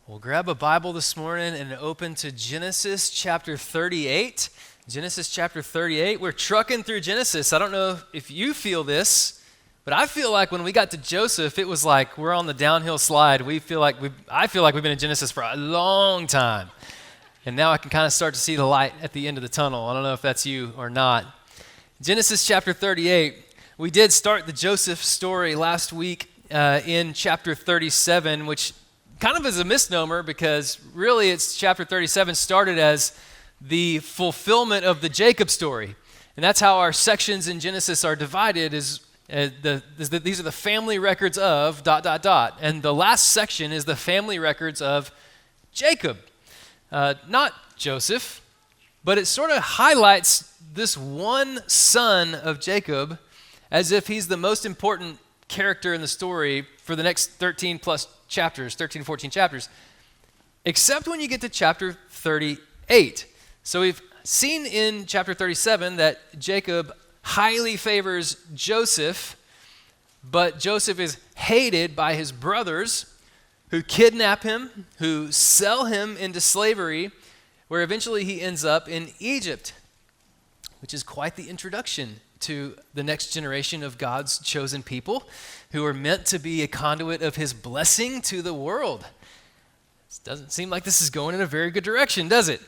Well, grab a Bible this morning and open to Genesis chapter 38. Genesis chapter 38. We're trucking through Genesis. I don't know if you feel this, but I feel like when we got to Joseph, it was like we're on the downhill slide. I feel like we've been in Genesis for a long time. And now I can kind of start to see the light at the end of the tunnel. I don't know if that's you or not. Genesis chapter 38. We did start the Joseph story last week in chapter 37, which kind of is a misnomer because really it's chapter 37 started as the fulfillment of the Jacob story. And that's how our sections in Genesis are divided these are the family records of ... And the last section is the family records of Jacob. Not Joseph, but it sort of highlights this one son of Jacob as if he's the most important character in the story for the next 13 to 14 chapters, except when you get to chapter 38. So we've seen in chapter 37 that Jacob highly favors Joseph, but Joseph is hated by his brothers who kidnap him, who sell him into slavery, where eventually he ends up in Egypt, which is quite the introduction to the next generation of God's chosen people who are meant to be a conduit of his blessing to the world. It doesn't seem like this is going in a very good direction, does it?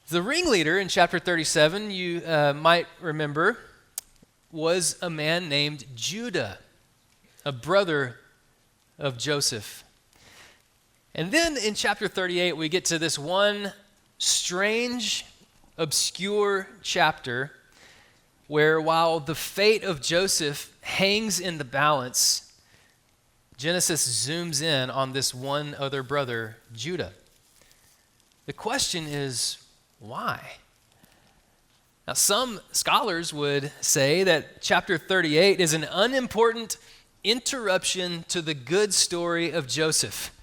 The ringleader in chapter 37, you might remember, was a man named Judah, a brother of Joseph. And then in chapter 38, we get to this one strange, obscure chapter where while the fate of Joseph hangs in the balance, Genesis zooms in on this one other brother, Judah. The question is, why? Now, some scholars would say that chapter 38 is an unimportant interruption to the good story of Joseph,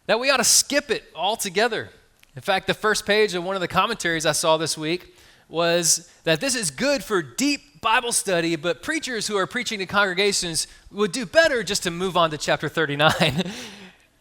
that we ought to skip it altogether. In fact, the first page of one of the commentaries I saw this week was that this is good for deep Bible study, but preachers who are preaching to congregations would do better just to move on to chapter 39. I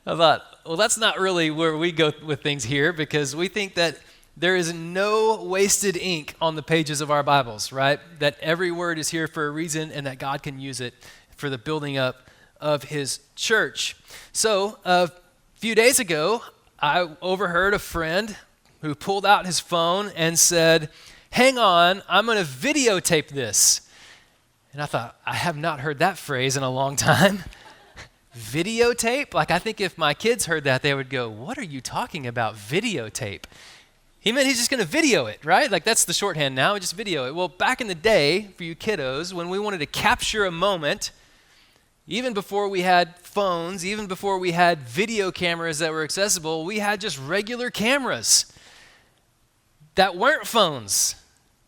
thought, well, that's not really where we go with things here, because we think that there is no wasted ink on the pages of our Bibles, right? That every word is here for a reason and that God can use it for the building up of his church. So a few days ago, I overheard a friend who pulled out his phone and said, "Hang on, I'm going to videotape this." And I thought, I have not heard that phrase in a long time. Videotape? Like, I think if my kids heard that, they would go, "What are you talking about, videotape?" He meant he's just going to video it, right? Like, that's the shorthand now, we just video it. Well, back in the day, for you kiddos, when we wanted to capture a moment, even before we had phones, even before we had video cameras that were accessible, we had just regular cameras that weren't phones.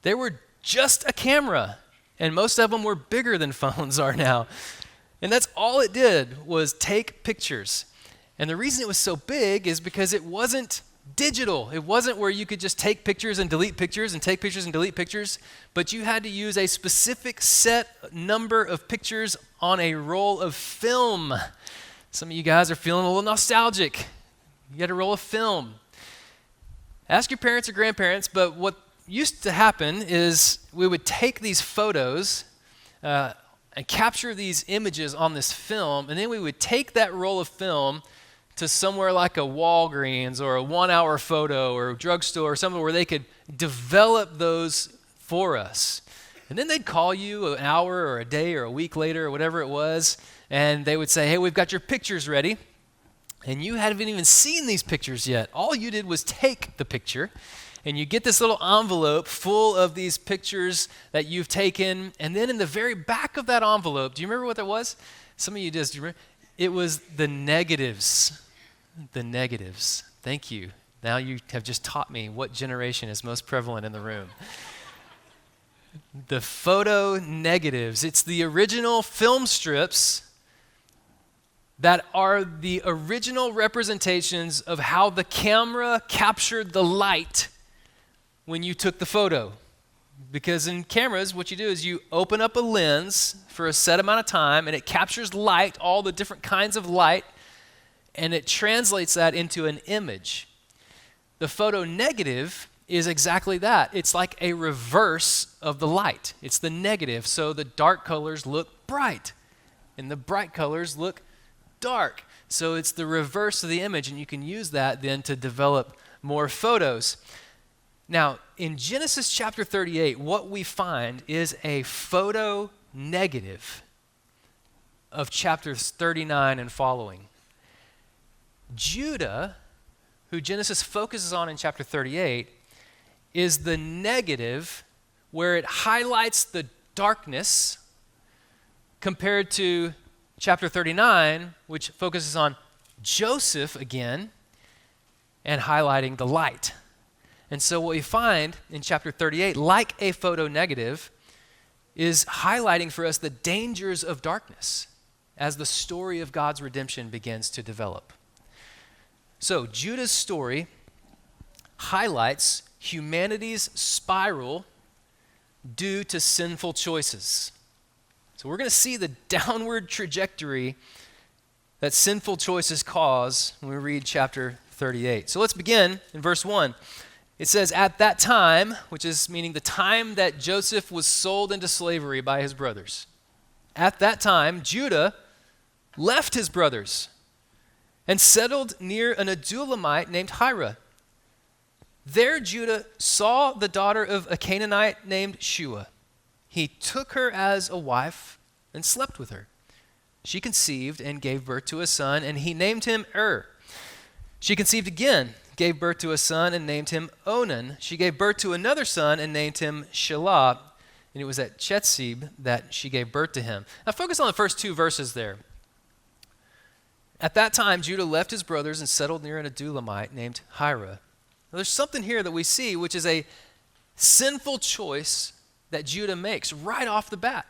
They were just a camera, and most of them were bigger than phones are now. And that's all it did was take pictures. And the reason it was so big is because it wasn't digital. It wasn't where you could just take pictures and delete pictures and take pictures and delete pictures, but you had to use a specific set number of pictures on a roll of film. Some of you guys are feeling a little nostalgic. You got a roll of film. Ask your parents or grandparents, but what used to happen is we would take these photos and capture these images on this film, and then we would take that roll of film to somewhere like a Walgreens or a 1-hour photo or a drugstore or somewhere where they could develop those for us. And then they'd call you an hour or a day or a week later or whatever it was, and they would say, "Hey, we've got your pictures ready." And you hadn't even seen these pictures yet. All you did was take the picture, and you get this little envelope full of these pictures that you've taken, and then in the very back of that envelope, do you remember what that was? Some of you just, do you remember? It was the negatives. The negatives. Thank you. Now you have just taught me what generation is most prevalent in the room. The photo negatives. It's the original film strips that are the original representations of how the camera captured the light when you took the photo. Because in cameras, what you do is you open up a lens for a set amount of time, and it captures light, all the different kinds of light, and it translates that into an image. The photo negative is exactly that. It's like a reverse of the light. It's the negative, so the dark colors look bright, and the bright colors look dark. So it's the reverse of the image, and you can use that then to develop more photos. Now, in Genesis chapter 38, what we find is a photo negative of chapters 39 and following. Judah, who Genesis focuses on in chapter 38, is the negative where it highlights the darkness compared to chapter 39, which focuses on Joseph again and highlighting the light. And so what we find in chapter 38, like a photo negative, is highlighting for us the dangers of darkness as the story of God's redemption begins to develop. So Judah's story highlights humanity's spiral due to sinful choices. So we're going to see the downward trajectory that sinful choices cause when we read chapter 38. So let's begin in verse 1. It says, at that time, which is meaning the time that Joseph was sold into slavery by his brothers. At that time, Judah left his brothers and settled near an Adullamite named Hira. There Judah saw the daughter of a Canaanite named Shua. He took her as a wife and slept with her. She conceived and gave birth to a son, and he named him She conceived again, gave birth to a son, and named him Onan. She gave birth to another son and named him Shelah, and it was at Chetzib that she gave birth to him. Now focus on the first two verses there. At that time, Judah left his brothers and settled near an Adullamite named Hira. Now, there's something here that we see, which is a sinful choice that Judah makes right off the bat.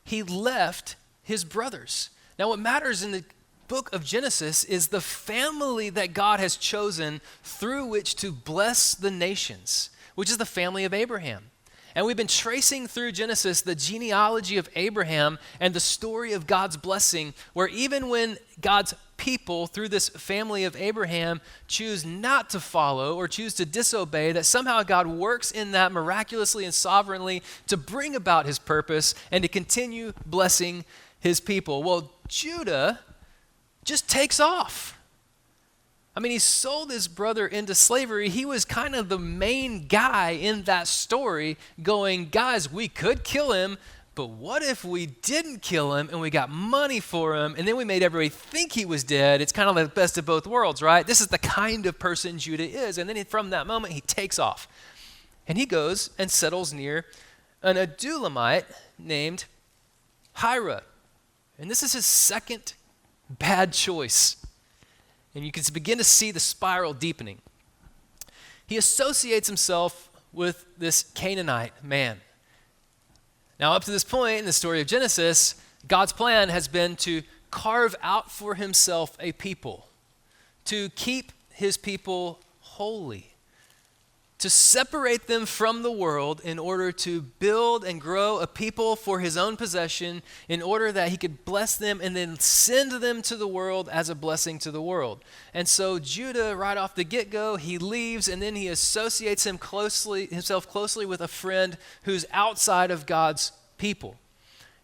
He left his brothers. Now, what matters in the book of Genesis is the family that God has chosen through which to bless the nations, which is the family of Abraham. And we've been tracing through Genesis the genealogy of Abraham and the story of God's blessing, where even when God's people through this family of Abraham choose not to follow or choose to disobey, that somehow God works in that miraculously and sovereignly to bring about his purpose and to continue blessing his people. Well, Judah just takes off. I mean, he sold his brother into slavery. He was kind of the main guy in that story going, guys, we could kill him, but what if we didn't kill him and we got money for him and then we made everybody think he was dead? It's kind of like the best of both worlds, right? This is the kind of person Judah is. And then from that moment, he takes off. And he goes and settles near an Adullamite named Hira. And this is his second bad choice. And you can begin to see the spiral deepening. He associates himself with this Canaanite man. Now, up to this point in the story of Genesis, God's plan has been to carve out for himself a people, to keep his people holy, to separate them from the world in order to build and grow a people for his own possession, in order that he could bless them and then send them to the world as a blessing to the world. And so Judah, right off the get-go, he leaves and then he associates himself closely with a friend who's outside of God's people.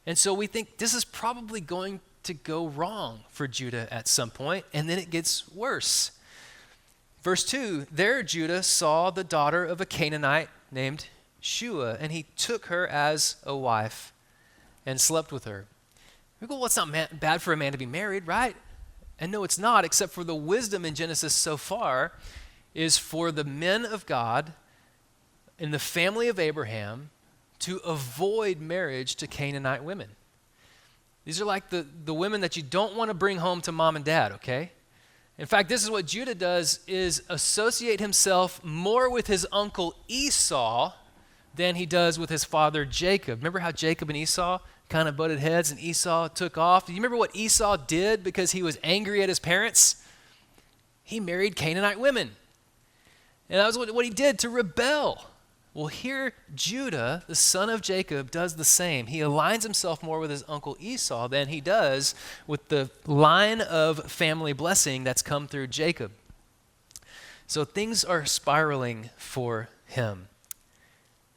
And so we think this is probably going to go wrong for Judah at some point, and then it gets worse. Verse 2, there Judah saw the daughter of a Canaanite named Shua, and he took her as a wife and slept with her. We go, well, it's not bad for a man to be married, right? And no, it's not, except for the wisdom in Genesis so far is for the men of God in the family of Abraham to avoid marriage to Canaanite women. These are like the women that you don't want to bring home to mom and dad, okay? In fact, this is what Judah does, is associate himself more with his uncle Esau than he does with his father Jacob. Remember how Jacob and Esau kind of butted heads and Esau took off? Do you remember what Esau did because he was angry at his parents? He married Canaanite women. And that was what he did to rebel Well, here Judah, the son of Jacob, does the same. He aligns himself more with his uncle Esau than he does with the line of family blessing that's come through Jacob. So things are spiraling for him.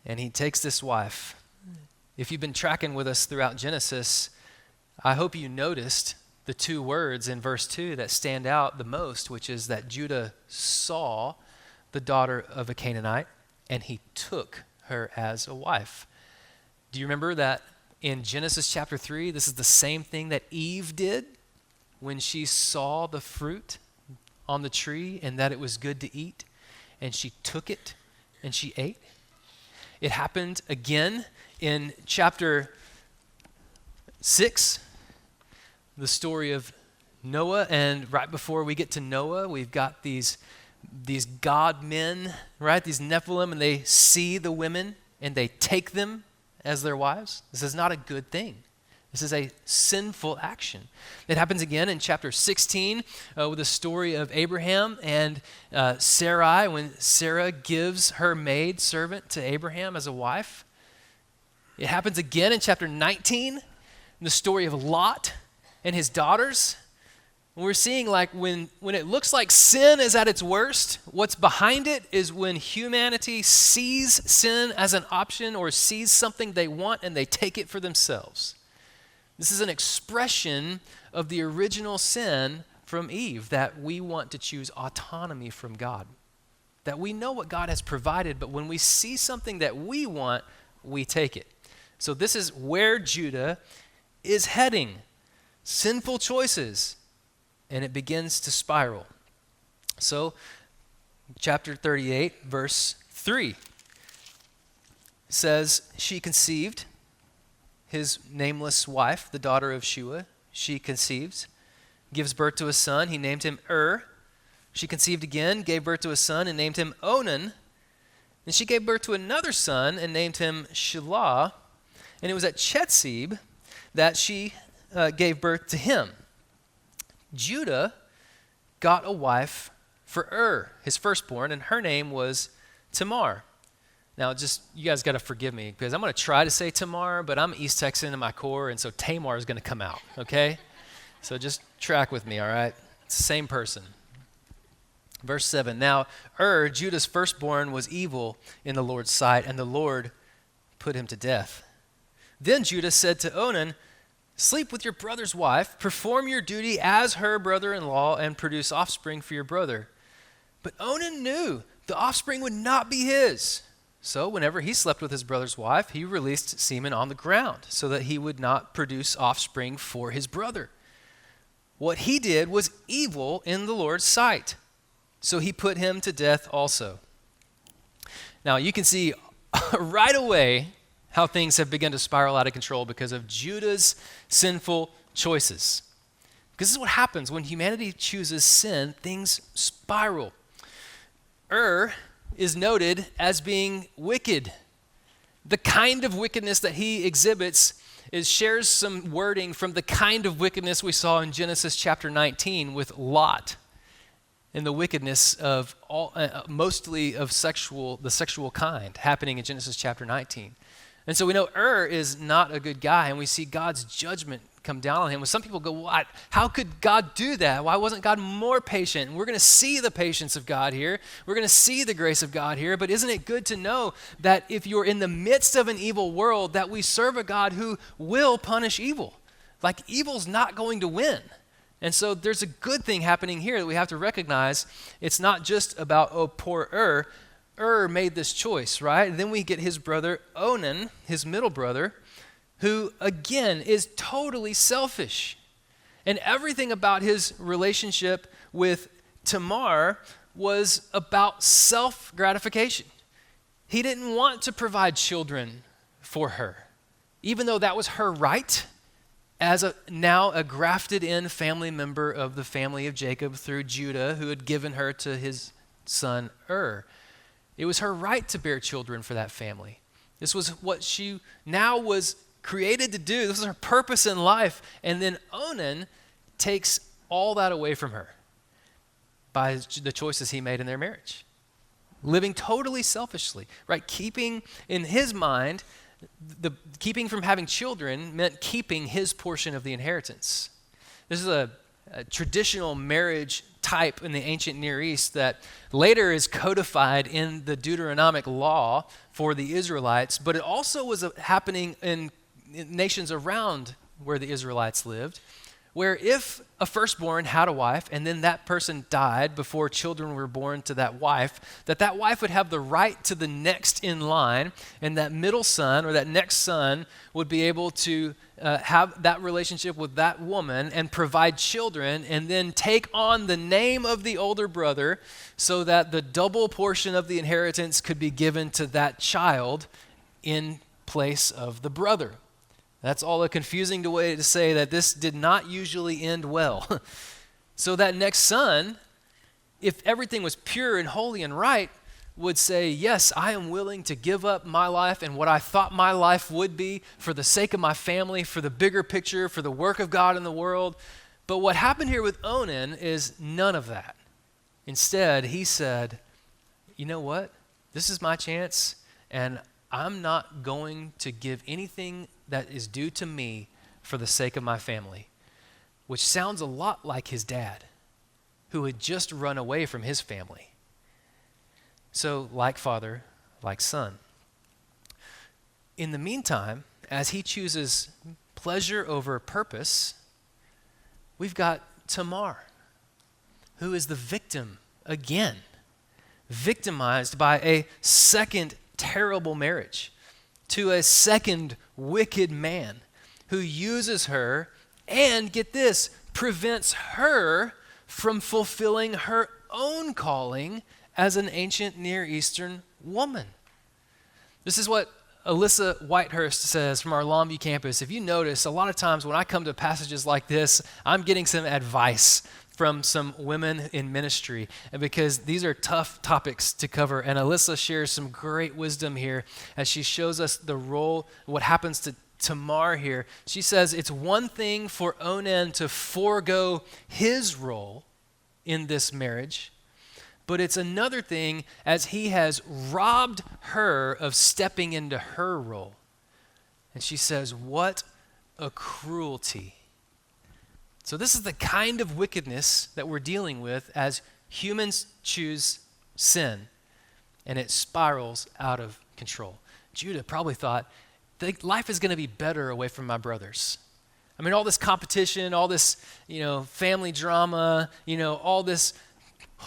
And he takes this wife. If you've been tracking with us throughout Genesis, I hope you noticed the two words in verse 2 that stand out the most, which is that Judah saw the daughter of a Canaanite, and he took her as a wife. Do you remember that in Genesis chapter 3, this is the same thing that Eve did when she saw the fruit on the tree and that it was good to eat, and she took it and she ate? It happened again in chapter 6, the story of Noah, and right before we get to Noah, we've got these God men, right? These Nephilim, and they see the women and they take them as their wives. This is not a good thing. This is a sinful action. It happens again in chapter 16 with the story of Abraham and Sarai, when Sarah gives her maid servant to Abraham as a wife. It happens again in chapter 19, in the story of Lot and his daughters. We're seeing like when it looks like sin is at its worst, what's behind it is when humanity sees sin as an option or sees something they want and they take it for themselves. This is an expression of the original sin from Eve, that we want to choose autonomy from God. That we know what God has provided, but when we see something that we want, we take it. So this is where Judah is heading. Sinful choices. And it begins to spiral. So, chapter 38, verse 3 says, she conceived his nameless wife, the daughter of Shua. She conceives, gives birth to a son. He named him She conceived again, gave birth to a son, and named him Onan. And she gave birth to another son and named him Shelah. And it was at Chetzib that she gave birth to him. Judah got a wife for his firstborn, and her name was Tamar. Now, just you guys got to forgive me because I'm going to try to say Tamar, but I'm East Texan in my core, and so Tamar is going to come out, okay? So just track with me, all right? It's the same person. Verse 7, now Judah's firstborn, was evil in the Lord's sight, and the Lord put him to death. Then Judah said to Onan, sleep with your brother's wife, perform your duty as her brother-in-law, and produce offspring for your brother. But Onan knew the offspring would not be his. So whenever he slept with his brother's wife, he released semen on the ground so that he would not produce offspring for his brother. What he did was evil in the Lord's sight. So he put him to death also. Now you can see right away how things have begun to spiral out of control because of Judah's sinful choices. Because this is what happens when humanity chooses sin, things spiral. Is noted as being wicked. The kind of wickedness that he exhibits shares some wording from the kind of wickedness we saw in Genesis chapter 19 with Lot, and the wickedness of mostly of the sexual kind happening in Genesis chapter 19. And so we know is not a good guy, and we see God's judgment come down on him. When some people go, what? How could God do that? Why wasn't God more patient? And we're going to see the patience of God here. We're going to see the grace of God here. But isn't it good to know that if you're in the midst of an evil world, that we serve a God who will punish evil? Like evil's not going to win. And so there's a good thing happening here that we have to recognize. It's not just about, poor made this choice, right? And then we get his brother Onan, his middle brother, who again is totally selfish. And everything about his relationship with Tamar was about self-gratification. He didn't want to provide children for her, even though that was her right as now a grafted-in family member of the family of Jacob through Judah, who had given her to his son It was her right to bear children for that family. This was what she now was created to do. This was her purpose in life. And then Onan takes all that away from her by the choices he made in their marriage. living totally selfishly, right? Keeping in his mind, keeping from having children meant keeping his portion of the inheritance. This is a traditional marriage type in the ancient Near East that later is codified in the Deuteronomic law for the Israelites, but it also was happening in nations around where the Israelites lived, where if a firstborn had a wife and then that person died before children were born to that wife, that wife would have the right to the next in line, and that middle son or that next son would be able to have that relationship with that woman and provide children and then take on the name of the older brother so that the double portion of the inheritance could be given to that child in place of the brother. That's all a confusing way to say that this did not usually end well. So that next son, if everything was pure and holy and right, would say, yes, I am willing to give up my life and what I thought my life would be for the sake of my family, for the bigger picture, for the work of God in the world. But what happened here with Onan is none of that. Instead, he said, you know what? This is my chance, and I'm not going to give anything that is due to me for the sake of my family, which sounds a lot like his dad, who had just run away from his family. So, like father, like son. In the meantime, as he chooses pleasure over purpose, we've got Tamar, who is the victim again, victimized by a second terrible marriage to a second wicked man who uses her and, get this, prevents her from fulfilling her own calling as an ancient Near Eastern woman. This is what Alyssa Whitehurst says from our Longview campus. If you notice, a lot of times when I come to passages like this, I'm getting some advice from some women in ministry, and because these are tough topics to cover. And Alyssa shares some great wisdom here as she shows us the role, what happens to Tamar here. She says it's one thing for Onan to forego his role in this marriage, but it's another thing as he has robbed her of stepping into her role. And she says, what a cruelty. So this is the kind of wickedness that we're dealing with as humans choose sin, and it spirals out of control. Judah probably thought, life is going to be better away from my brothers. I mean, all this competition, all this, family drama, all this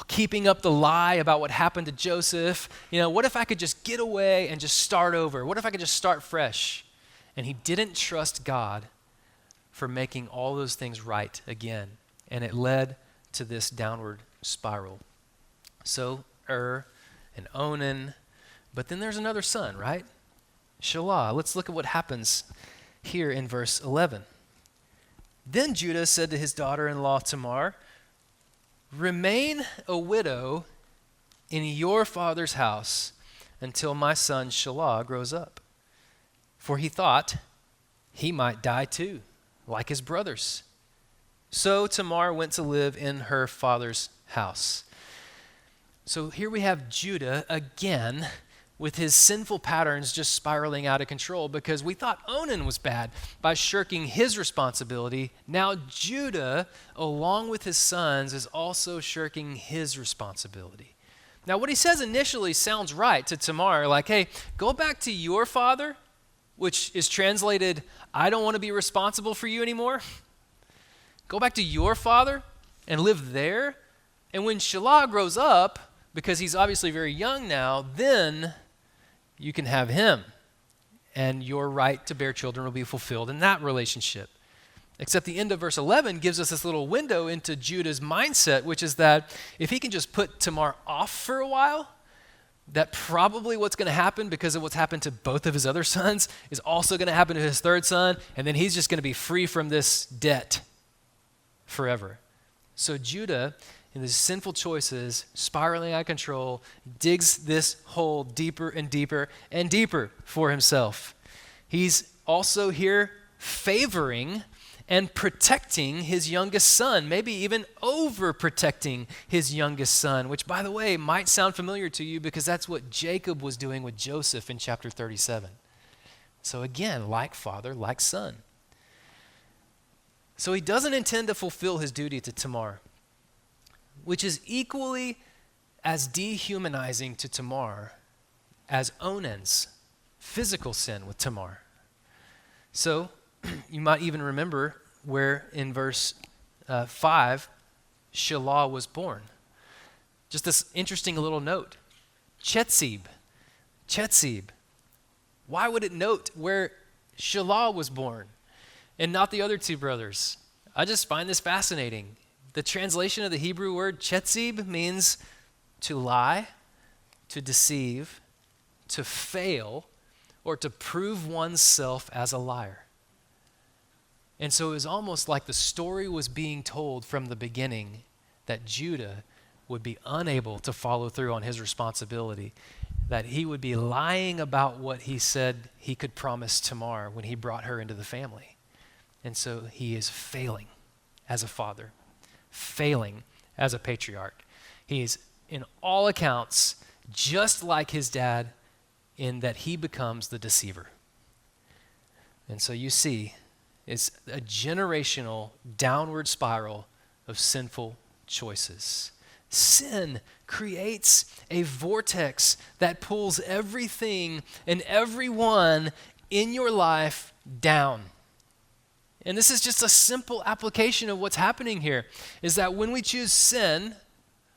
keeping up the lie about what happened to Joseph. What if I could just get away and just start over? What if I could just start fresh? And he didn't trust God for making all those things right again. And it led to this downward spiral. So, and Onan, but then there's another son, right? Shelah. Let's look at what happens here in verse 11. Then Judah said to his daughter-in-law Tamar, remain a widow in your father's house until my son Shelah grows up. For he thought he might die too, like his brothers. So Tamar went to live in her father's house. So here we have Judah again with his sinful patterns just spiraling out of control, because we thought Onan was bad by shirking his responsibility. Now Judah, along with his sons, is also shirking his responsibility. Now what he says initially sounds right to Tamar, like, hey, go back to your father, which is translated, I don't want to be responsible for you anymore. Go back to your father and live there. And when Shelah grows up, because he's obviously very young now, then you can have him. And your right to bear children will be fulfilled in that relationship. Except the end of verse 11 gives us this little window into Judah's mindset, which is that if he can just put Tamar off for a while, that probably what's going to happen, because of what's happened to both of his other sons, is also going to happen to his third son, and then he's just going to be free from this debt forever. So Judah, in his sinful choices, spiraling out of control, digs this hole deeper and deeper and deeper for himself. He's also here favoring and protecting his youngest son, maybe even overprotecting his youngest son, which, by the way, might sound familiar to you because that's what Jacob was doing with Joseph in chapter 37. So again, like father, like son. So he doesn't intend to fulfill his duty to Tamar, which is equally as dehumanizing to Tamar as Onan's physical sin with Tamar. So you might even remember where in verse 5, Shelah was born. Just this interesting little note. Chetzib. Why would it note where Shelah was born and not the other two brothers? I just find this fascinating. The translation of the Hebrew word chetzib means to lie, to deceive, to fail, or to prove oneself as a liar. And so it was almost like the story was being told from the beginning that Judah would be unable to follow through on his responsibility, that he would be lying about what he said he could promise Tamar when he brought her into the family. And so he is failing as a father, failing as a patriarch. He is, in all accounts, just like his dad in that he becomes the deceiver. And so you see, it's a generational downward spiral of sinful choices. Sin creates a vortex that pulls everything and everyone in your life down. And this is just a simple application of what's happening here, is that when we choose sin,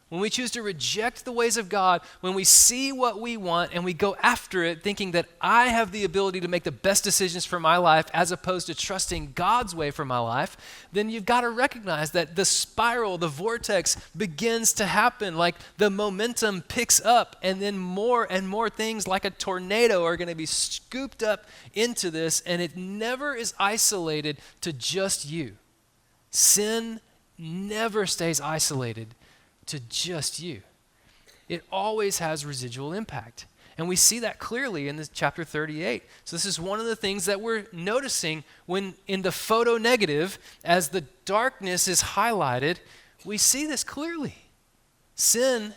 when we choose to reject the ways of God, when we see what we want and we go after it thinking that I have the ability to make the best decisions for my life as opposed to trusting God's way for my life, then you've got to recognize that the spiral, the vortex begins to happen. Like the momentum picks up and then more and more things like a tornado are going to be scooped up into this, and it never is isolated to just you. Sin never stays isolated to just you. It always has residual impact. And we see that clearly in this chapter 38. So this is one of the things that we're noticing when in the photo negative, as the darkness is highlighted, we see this clearly. Sin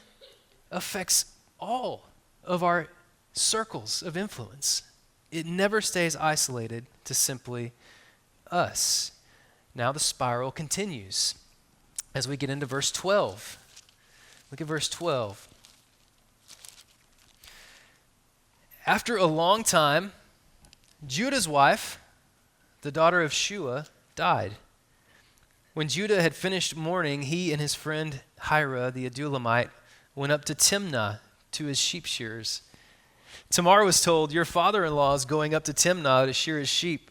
affects all of our circles of influence. It never stays isolated to simply us. Now the spiral continues as we get into verse 12. Look at verse 12. After a long time, Judah's wife, the daughter of Shua, died. When Judah had finished mourning, he and his friend Hira, the Adulamite, went up to Timnah to his sheep shearers. Tamar was told, "Your father-in-law is going up to Timnah to shear his sheep."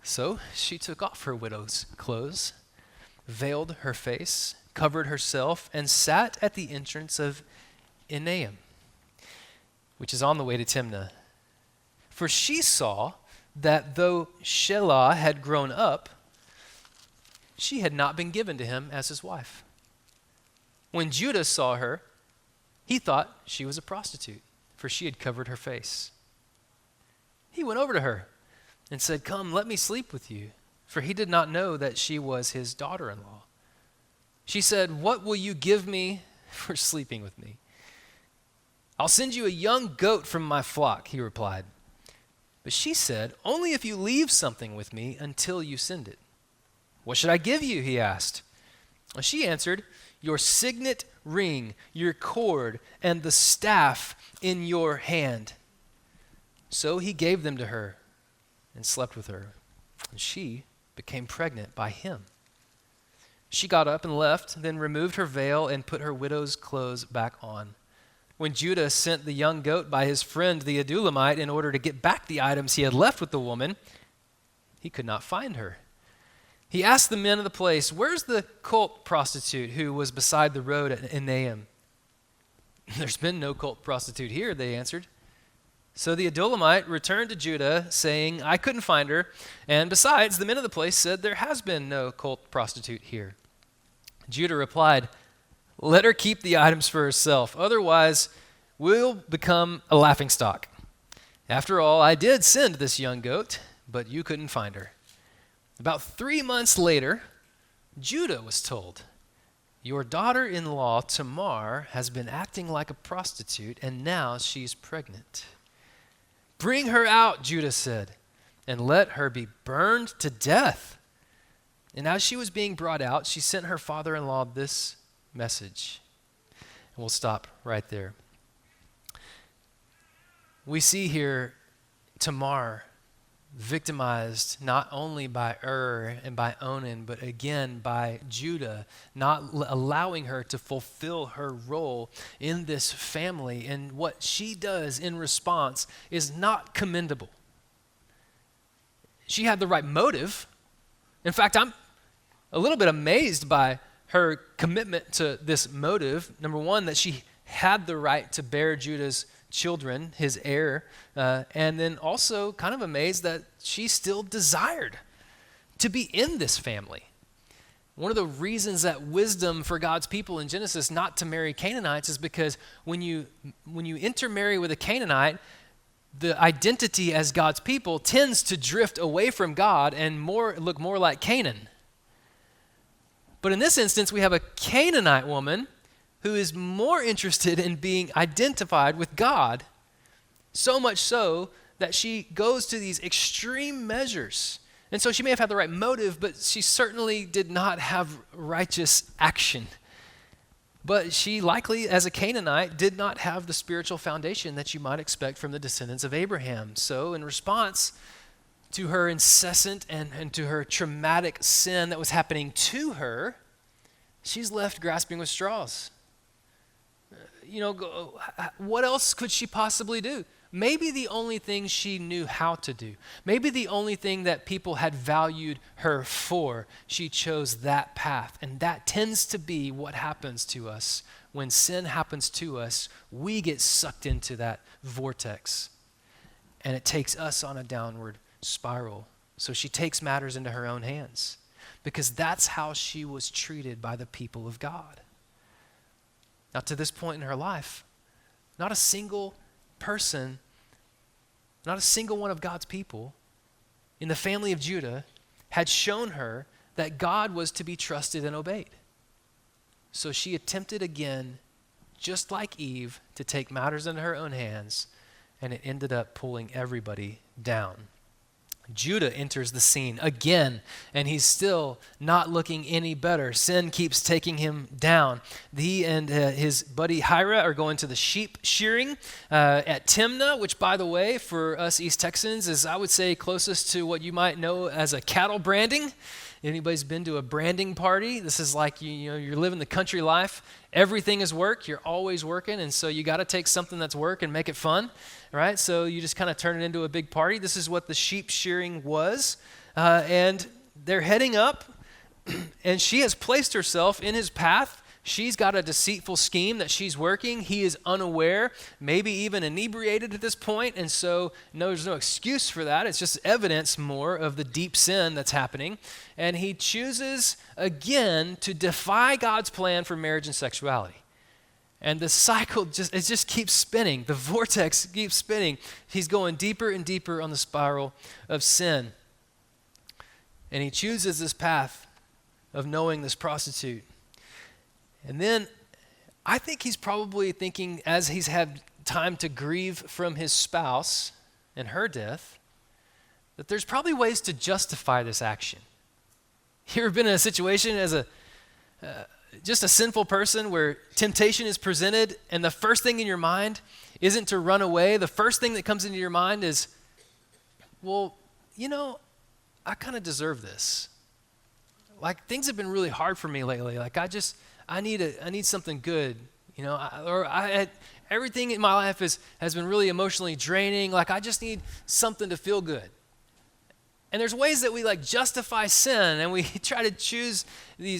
So she took off her widow's clothes, veiled her face, covered herself, and sat at the entrance of Enaim, which is on the way to Timnah. For she saw that though Shelah had grown up, she had not been given to him as his wife. When Judah saw her, he thought she was a prostitute, for she had covered her face. He went over to her and said, "Come, let me sleep with you," for he did not know that she was his daughter-in-law. She said, "What will you give me for sleeping with me?" "I'll send you a young goat from my flock," he replied. But she said, "Only if you leave something with me until you send it." "What should I give you?" he asked. Well, she answered, "Your signet ring, your cord, and the staff in your hand." So he gave them to her and slept with her, and she became pregnant by him. She got up and left, then removed her veil and put her widow's clothes back on. When Judah sent the young goat by his friend the Adulamite in order to get back the items he had left with the woman, he could not find her. He asked the men of the place, "Where's the cult prostitute who was beside the road at Enaim?" "There's been no cult prostitute here," they answered. So the Adulamite returned to Judah, saying, "I couldn't find her, and besides, the men of the place said there has been no cult prostitute here." Judah replied, "Let her keep the items for herself, otherwise we'll become a laughingstock. After all, I did send this young goat, but you couldn't find her." About 3 months later, Judah was told, "Your daughter-in-law Tamar has been acting like a prostitute, and now she's pregnant." "Bring her out," Judah said, "and let her be burned to death." And as she was being brought out, she sent her father-in-law this message. And we'll stop right there. We see here Tamar victimized not only by and by Onan, but again by Judah, not allowing her to fulfill her role in this family. And what she does in response is not commendable. She had the right motive. In fact, I'm a little bit amazed by her commitment to this motive. Number one, that she had the right to bear Judah's children, his heir, and then also kind of amazed that she still desired to be in this family. One of the reasons that wisdom for God's people in Genesis not to marry Canaanites is because when you intermarry with a Canaanite, the identity as God's people tends to drift away from God and look more like Canaan. But in this instance, we have a Canaanite woman who is more interested in being identified with God, so much so that she goes to these extreme measures. And so she may have had the right motive, but she certainly did not have righteous action. But she likely, as a Canaanite, did not have the spiritual foundation that you might expect from the descendants of Abraham. So in response to her incessant and to her traumatic sin that was happening to her, she's left grasping with straws. What else could she possibly do? Maybe the only thing she knew how to do. Maybe the only thing that people had valued her for. She chose that path. And that tends to be what happens to us. When sin happens to us, we get sucked into that vortex. And it takes us on a downward spiral. So she takes matters into her own hands. Because that's how she was treated by the people of God. Now, to this point in her life, not a single person, not a single one of God's people in the family of Judah had shown her that God was to be trusted and obeyed. So she attempted again, just like Eve, to take matters into her own hands, and it ended up pulling everybody down. Judah enters the scene again, and he's still not looking any better. Sin keeps taking him down. He and his buddy Hira are going to the sheep shearing at Timnah, which, by the way, for us East Texans is, I would say, closest to what you might know as a cattle branding. Anybody's been to a branding party? This is like you're living the country life. Everything is work. You're always working, and so you got to take something that's work and make it fun, right? So you just kind of turn it into a big party. This is what the sheep shearing was, and they're heading up, and she has placed herself in his path. She's got a deceitful scheme that she's working. He is unaware, maybe even inebriated at this point, and so there's no excuse for that. It's just evidence more of the deep sin that's happening. And he chooses again to defy God's plan for marriage and sexuality. And the cycle just keeps spinning. The vortex keeps spinning. He's going deeper and deeper on the spiral of sin. And he chooses this path of knowing this prostitute. And then I think he's probably thinking, as he's had time to grieve from his spouse and her death, that there's probably ways to justify this action. You ever been in a situation as just a sinful person where temptation is presented and the first thing in your mind isn't to run away? The first thing that comes into your mind is, well, I kind of deserve this. Like, things have been really hard for me lately. Like, I need something good, everything in my life has been really emotionally draining. Like, I just need something to feel good. And there's ways that we justify sin, and we try to choose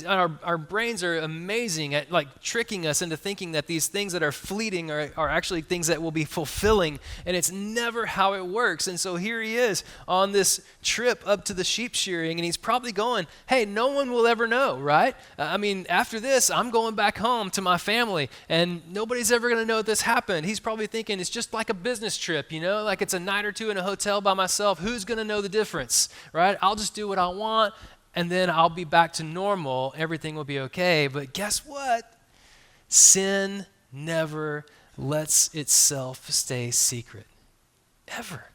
our brains are amazing at like tricking us into thinking that these things that are fleeting are actually things that will be fulfilling, and it's never how it works. And so here he is on this trip up to the sheep shearing, and he's probably going, hey, no one will ever know, right? I mean, after this, I'm going back home to my family, and nobody's ever going to know that this happened. He's probably thinking it's just like a business trip, like it's a night or two in a hotel by myself. Who's going to know the difference, right? I'll just do what I want, and then I'll be back to normal. Everything will be okay. But guess what? Sin never lets itself stay secret, ever.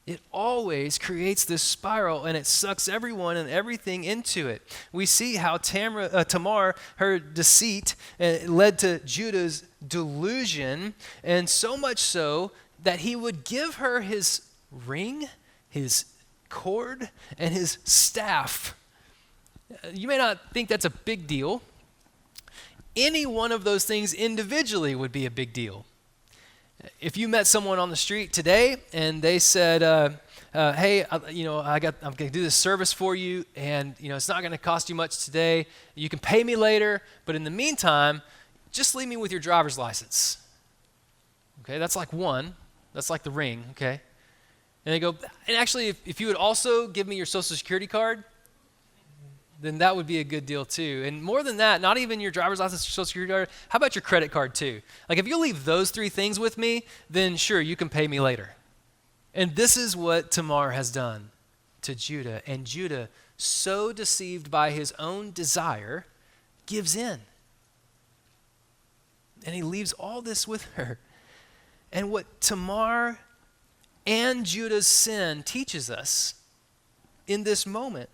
It always creates this spiral, and it sucks everyone and everything into it. We see how Tamar, her deceit, led to Judah's delusion, and so much so that he would give her his ring, his cord, and his staff. You may not think that's a big deal. Any one of those things individually would be a big deal. If you met someone on the street today and they said, hey, I'm going to do this service for you, and it's not going to cost you much today. You can pay me later, but in the meantime, just leave me with your driver's license. Okay, that's like one. That's like the ring, okay? And they go, and actually, if you would also give me your Social Security card, then that would be a good deal too. And more than that, not even your driver's license or Social Security card, how about your credit card too? Like if you leave those three things with me, then sure, you can pay me later. And this is what Tamar has done to Judah. And Judah, so deceived by his own desire, gives in. And he leaves all this with her. And what Tamar and Judah's sin teaches us in this moment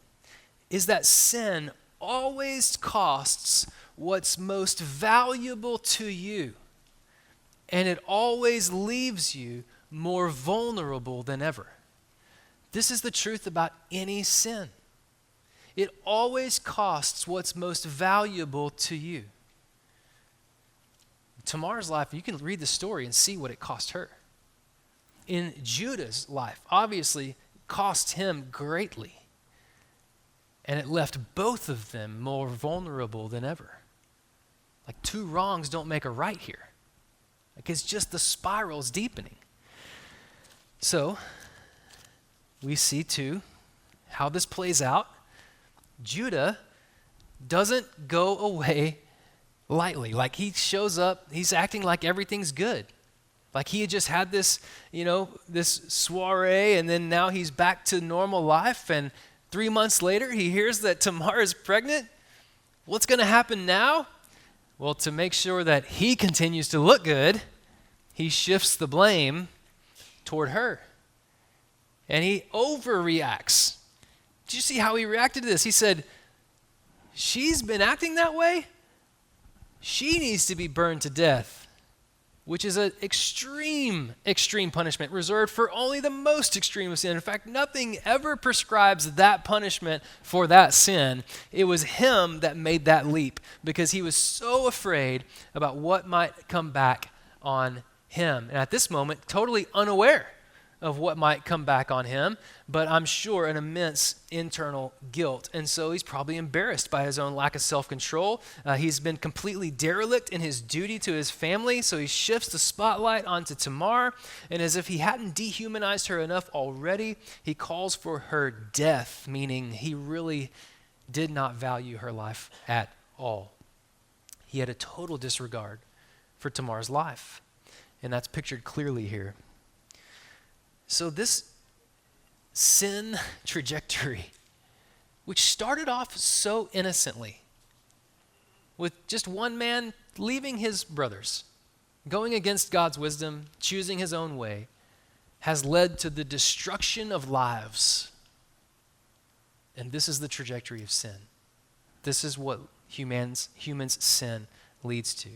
is that sin always costs what's most valuable to you, and it always leaves you more vulnerable than ever. This is the truth about any sin. It always costs what's most valuable to you. Tamar's life, you can read the story and see what it cost her. In Judah's life, obviously, it cost him greatly. And it left both of them more vulnerable than ever. Like two wrongs don't make a right here. Like it's just the spiral's deepening. So, we see too how this plays out. Judah doesn't go away lightly. Like he shows up, he's acting like everything's good. Like he had just had this, this soiree, and then now he's back to normal life, and 3 months later, he hears that Tamar is pregnant. What's going to happen now? Well, to make sure that he continues to look good, he shifts the blame toward her. And he overreacts. Did you see how he reacted to this? He said, she's been acting that way? She needs to be burned to death, which is an extreme punishment reserved for only the most extreme of sin. In fact, nothing ever prescribes that punishment for that sin. It was him that made that leap because he was so afraid about what might come back on him. And at this moment, totally unaware of what might come back on him, but I'm sure an immense internal guilt. And so he's probably embarrassed by his own lack of self-control. He's been completely derelict in his duty to his family, so he shifts the spotlight onto Tamar, and as if he hadn't dehumanized her enough already, he calls for her death, meaning he really did not value her life at all. He had a total disregard for Tamar's life, and that's pictured clearly here. So this sin trajectory, which started off so innocently, with just one man leaving his brothers, going against God's wisdom, choosing his own way, has led to the destruction of lives. And this is the trajectory of sin. This is what humans' sin leads to.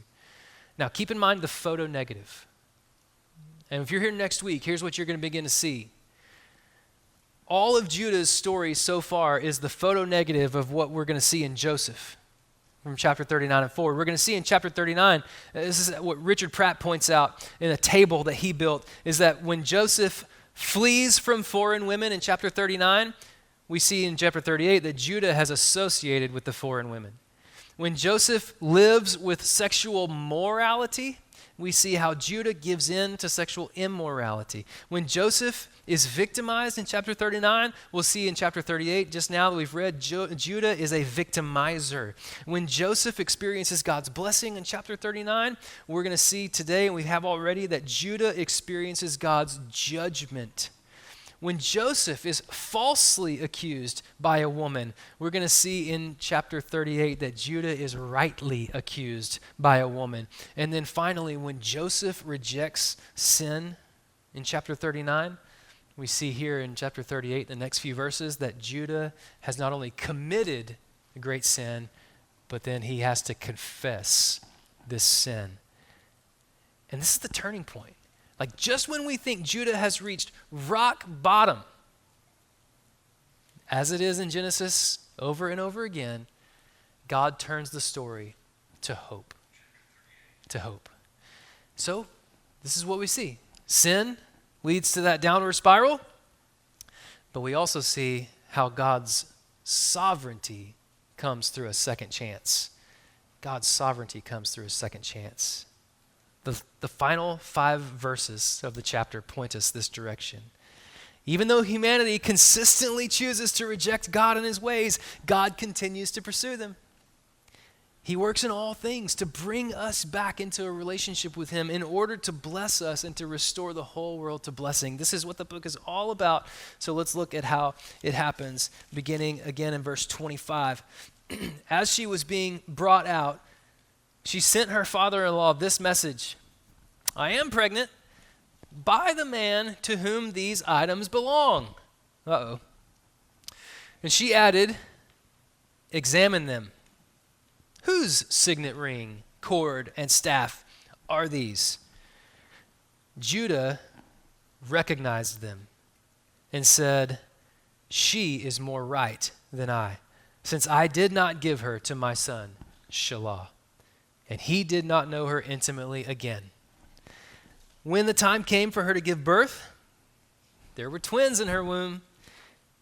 Now, keep in mind the photo negative. And if you're here next week, here's what you're going to begin to see. All of Judah's story so far is the photo negative of what we're going to see in Joseph from chapter 39 and forward. We're going to see in chapter 39, this is what Richard Pratt points out in a table that he built, is that when Joseph flees from foreign women in chapter 39, we see in chapter 38 that Judah has associated with the foreign women. When Joseph lives with sexual morality, we see how Judah gives in to sexual immorality. When Joseph is victimized in chapter 39, we'll see in chapter 38, just now that we've read, Judah is a victimizer. When Joseph experiences God's blessing in chapter 39, we're going to see today, and we have already, that Judah experiences God's judgment. When Joseph is falsely accused by a woman, we're going to see in chapter 38 that Judah is rightly accused by a woman. And then finally, when Joseph rejects sin in chapter 39, we see here in chapter 38, the next few verses, that Judah has not only committed a great sin, but then he has to confess this sin. And this is the turning point. Like just when we think Judah has reached rock bottom, as it is in Genesis over and over again, God turns the story to hope. To hope. So, this is what we see. Sin leads to that downward spiral, but we also see how God's sovereignty comes through a second chance. God's sovereignty comes through a second chance. The final 5 verses of the chapter point us this direction. Even though humanity consistently chooses to reject God and his ways, God continues to pursue them. He works in all things to bring us back into a relationship with him in order to bless us and to restore the whole world to blessing. This is what the book is all about. So let's look at how it happens, beginning again in verse 25. As she was being brought out, she sent her father-in-law this message: I am pregnant by the man to whom these items belong. Uh-oh. And she added, examine them. Whose signet ring, cord, and staff are these? Judah recognized them and said, she is more right than I, since I did not give her to my son, Shelah. And he did not know her intimately again. When the time came for her to give birth, there were twins in her womb.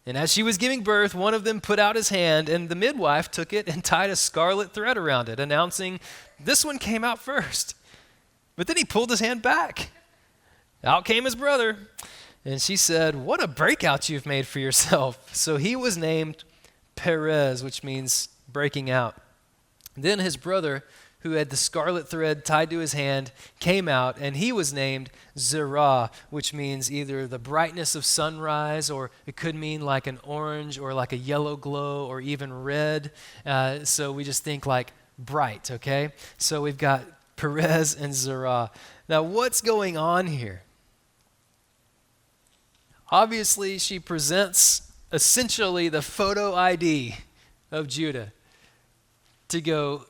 And as she was giving birth, one of them put out his hand, and the midwife took it and tied a scarlet thread around it, announcing, this one came out first. But then he pulled his hand back. Out came his brother. And she said, what a breakout you've made for yourself. So he was named Perez, which means breaking out. Then his brother, who had the scarlet thread tied to his hand, came out, and he was named Zerah, which means either the brightness of sunrise, or it could mean like an orange or like a yellow glow or even red. So we just think like bright, okay? So we've got Perez and Zerah. Now what's going on here? Obviously, she presents essentially the photo ID of Judah to go,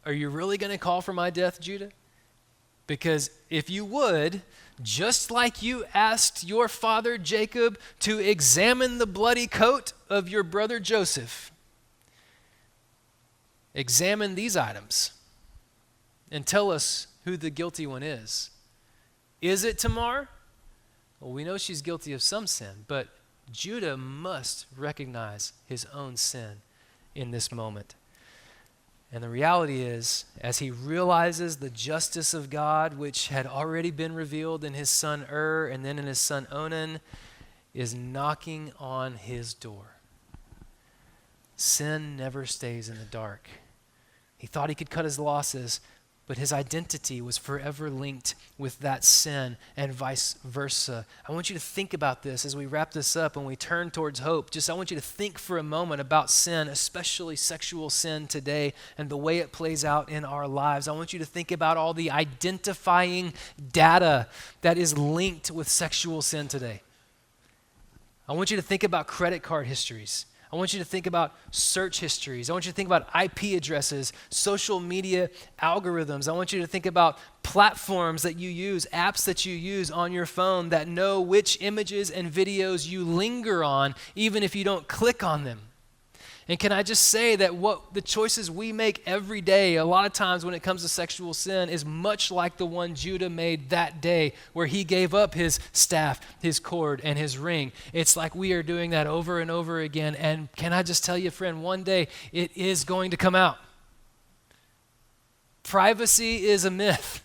are you really going to call for my death, Judah? Because if you would, just like you asked your father Jacob to examine the bloody coat of your brother Joseph, examine these items and tell us who the guilty one is. Is it Tamar? Well, we know she's guilty of some sin, but Judah must recognize his own sin in this moment. And the reality is, as he realizes the justice of God, which had already been revealed in his son and then in his son Onan, is knocking on his door. Sin never stays in the dark. He thought he could cut his losses, but his identity was forever linked with that sin and vice versa. I want you to think about this as we wrap this up and we turn towards hope. I want you to think for a moment about sin, especially sexual sin today and the way it plays out in our lives. I want you to think about all the identifying data that is linked with sexual sin today. I want you to think about credit card histories. I want you to think about search histories. I want you to think about IP addresses, social media algorithms. I want you to think about platforms that you use, apps that you use on your phone that know which images and videos you linger on, even if you don't click on them. And can I just say that what the choices we make every day, a lot of times when it comes to sexual sin, is much like the one Judah made that day where he gave up his staff, his cord, and his ring. It's like we are doing that over and over again. And can I just tell you, friend, one day it is going to come out. Privacy is a myth.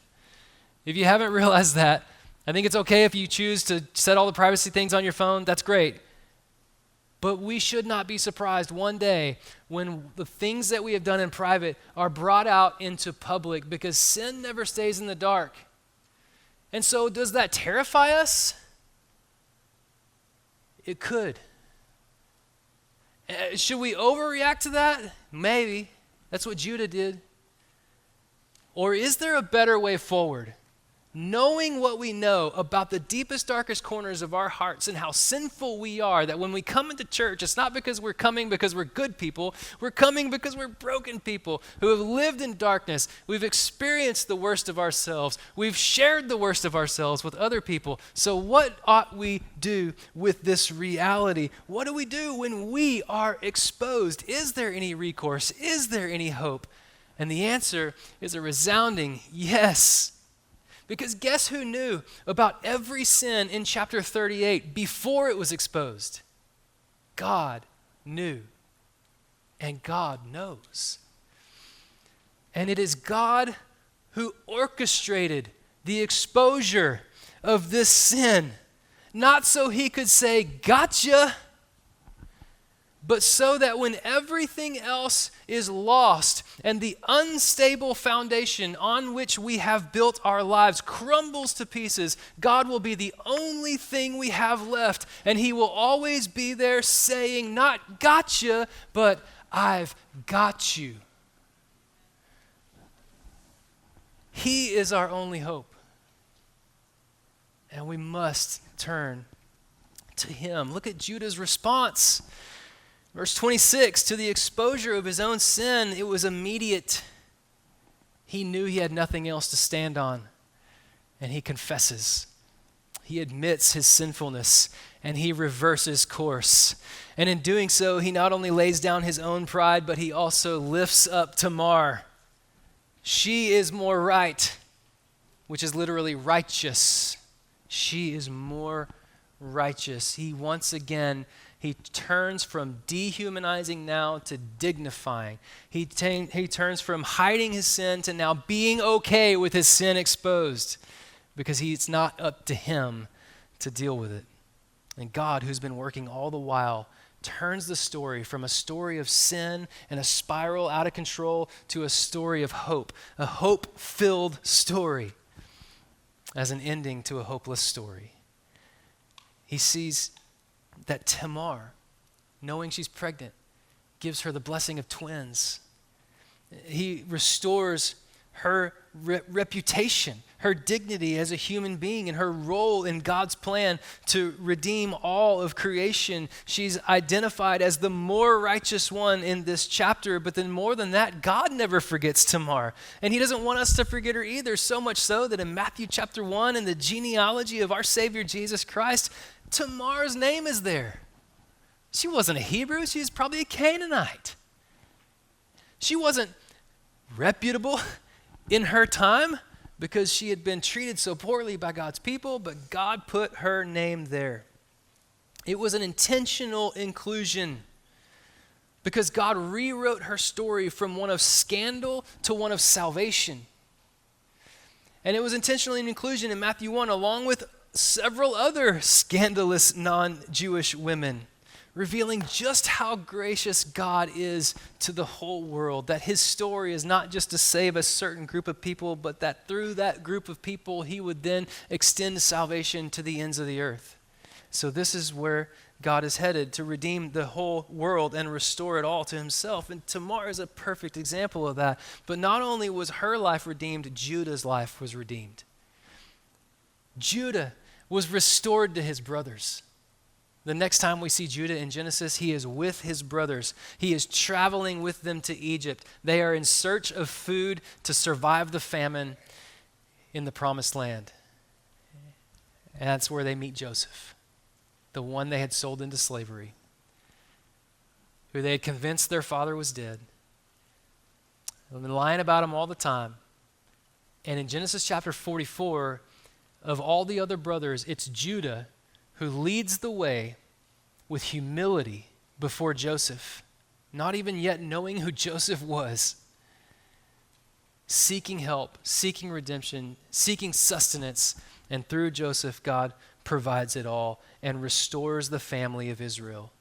If you haven't realized that, I think it's okay if you choose to set all the privacy things on your phone. That's great. But we should not be surprised one day when the things that we have done in private are brought out into public, because sin never stays in the dark. And so does that terrify us? It could. Should we overreact to that? Maybe. That's what Judah did. Or is there a better way forward? Knowing what we know about the deepest, darkest corners of our hearts and how sinful we are, that when we come into church, it's not because we're coming because we're good people. We're coming because we're broken people who have lived in darkness. We've experienced the worst of ourselves. We've shared the worst of ourselves with other people. So what ought we do with this reality? What do we do when we are exposed? Is there any recourse? Is there any hope? And the answer is a resounding yes. Because guess who knew about every sin in chapter 38 before it was exposed? God knew. And God knows. And it is God who orchestrated the exposure of this sin, not so he could say, gotcha, but so that when everything else is lost and the unstable foundation on which we have built our lives crumbles to pieces, God will be the only thing we have left, and he will always be there saying, not gotcha, but I've got you. He is our only hope, and we must turn to him. Look at Judah's response. Verse 26, to the exposure of his own sin, it was immediate. He knew he had nothing else to stand on, and he confesses. He admits his sinfulness, and he reverses course. And in doing so, he not only lays down his own pride, but he also lifts up Tamar. She is more right, which is literally righteous. She is more righteous. He once again turns from dehumanizing now to dignifying. He turns from hiding his sin to now being okay with his sin exposed, because it's not up to him to deal with it. And God, who's been working all the while, turns the story from a story of sin and a spiral out of control to a story of hope, a hope-filled story, as an ending to a hopeless story. He sees that Tamar, knowing she's pregnant, gives her the blessing of twins. He restores her reputation, her dignity as a human being, and her role in God's plan to redeem all of creation. She's identified as the more righteous one in this chapter, but then more than that, God never forgets Tamar. And he doesn't want us to forget her either, so much so that in Matthew chapter 1, in the genealogy of our Savior Jesus Christ, Tamar's name is there. She wasn't a Hebrew, she was probably a Canaanite. She wasn't reputable in her time because she had been treated so poorly by God's people, but God put her name there. It was an intentional inclusion because God rewrote her story from one of scandal to one of salvation. And it was intentional inclusion in Matthew 1, along with several other scandalous non-Jewish women, revealing just how gracious God is to the whole world, that his story is not just to save a certain group of people, but that through that group of people, he would then extend salvation to the ends of the earth. So this is where God is headed, to redeem the whole world and restore it all to himself. And Tamar is a perfect example of that. But not only was her life redeemed, Judah's life was redeemed. Judah was restored to his brothers. The next time we see Judah in Genesis, he is with his brothers. He is traveling with them to Egypt. They are in search of food to survive the famine in the promised land. And that's where they meet Joseph, the one they had sold into slavery. who they had convinced their father was dead. They've been lying about him all the time. And in Genesis chapter 44, of all the other brothers, it's Judah who leads the way with humility before Joseph, not even yet knowing who Joseph was, seeking help, seeking redemption, seeking sustenance, and through Joseph, God provides it all and restores the family of Israel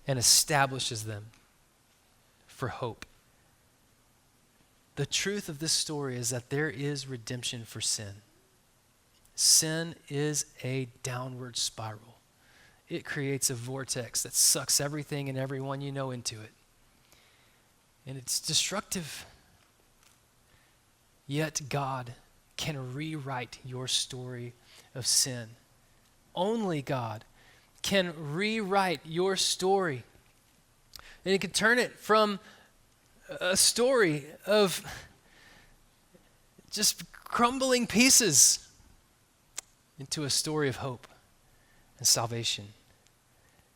and establishes them for hope. The truth of this story is that there is redemption for sin. Sin is a downward spiral. It creates a vortex that sucks everything and everyone you know into it. And it's destructive. Yet God can rewrite your story of sin. Only God can rewrite your story. And He can turn it from a story of just crumbling pieces into a story of hope and salvation.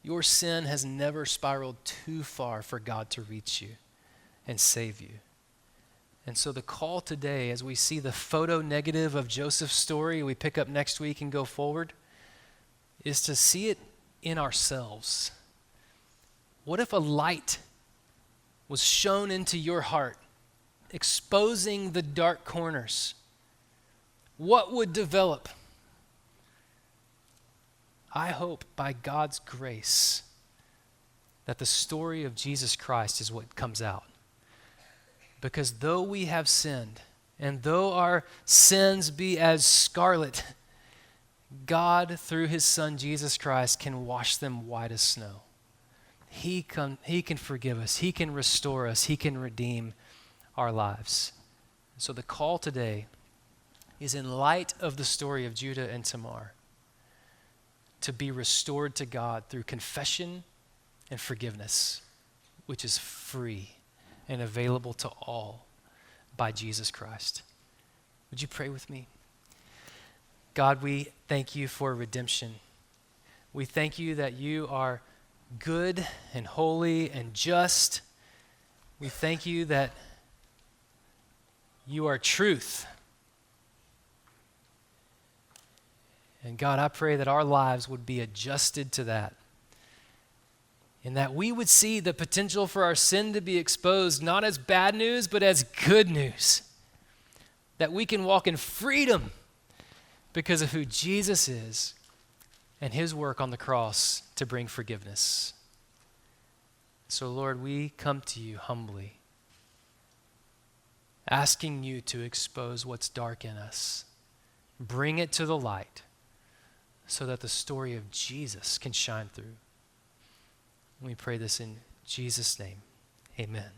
Your sin has never spiraled too far for God to reach you and save you. And so the call today, as we see the photo negative of Joseph's story, we pick up next week and go forward, is to see it in ourselves. What if a light was shown into your heart, exposing the dark corners? What would develop? I hope by God's grace that the story of Jesus Christ is what comes out. Because though we have sinned, and though our sins be as scarlet, God, through His Son Jesus Christ, can wash them white as snow. He can forgive us. He can restore us. He can redeem our lives. So the call today is, in light of the story of Judah and Tamar, to be restored to God through confession and forgiveness, which is free and available to all by Jesus Christ. Would you pray with me? God, we thank you for redemption. We thank you that you are good and holy and just. We thank you that you are truth. And God, I pray that our lives would be adjusted to that. And that we would see the potential for our sin to be exposed not as bad news, but as good news. That we can walk in freedom because of who Jesus is and His work on the cross to bring forgiveness. So Lord, we come to you humbly, asking you to expose what's dark in us. Bring it to the light so that the story of Jesus can shine through. We pray this in Jesus' name. Amen.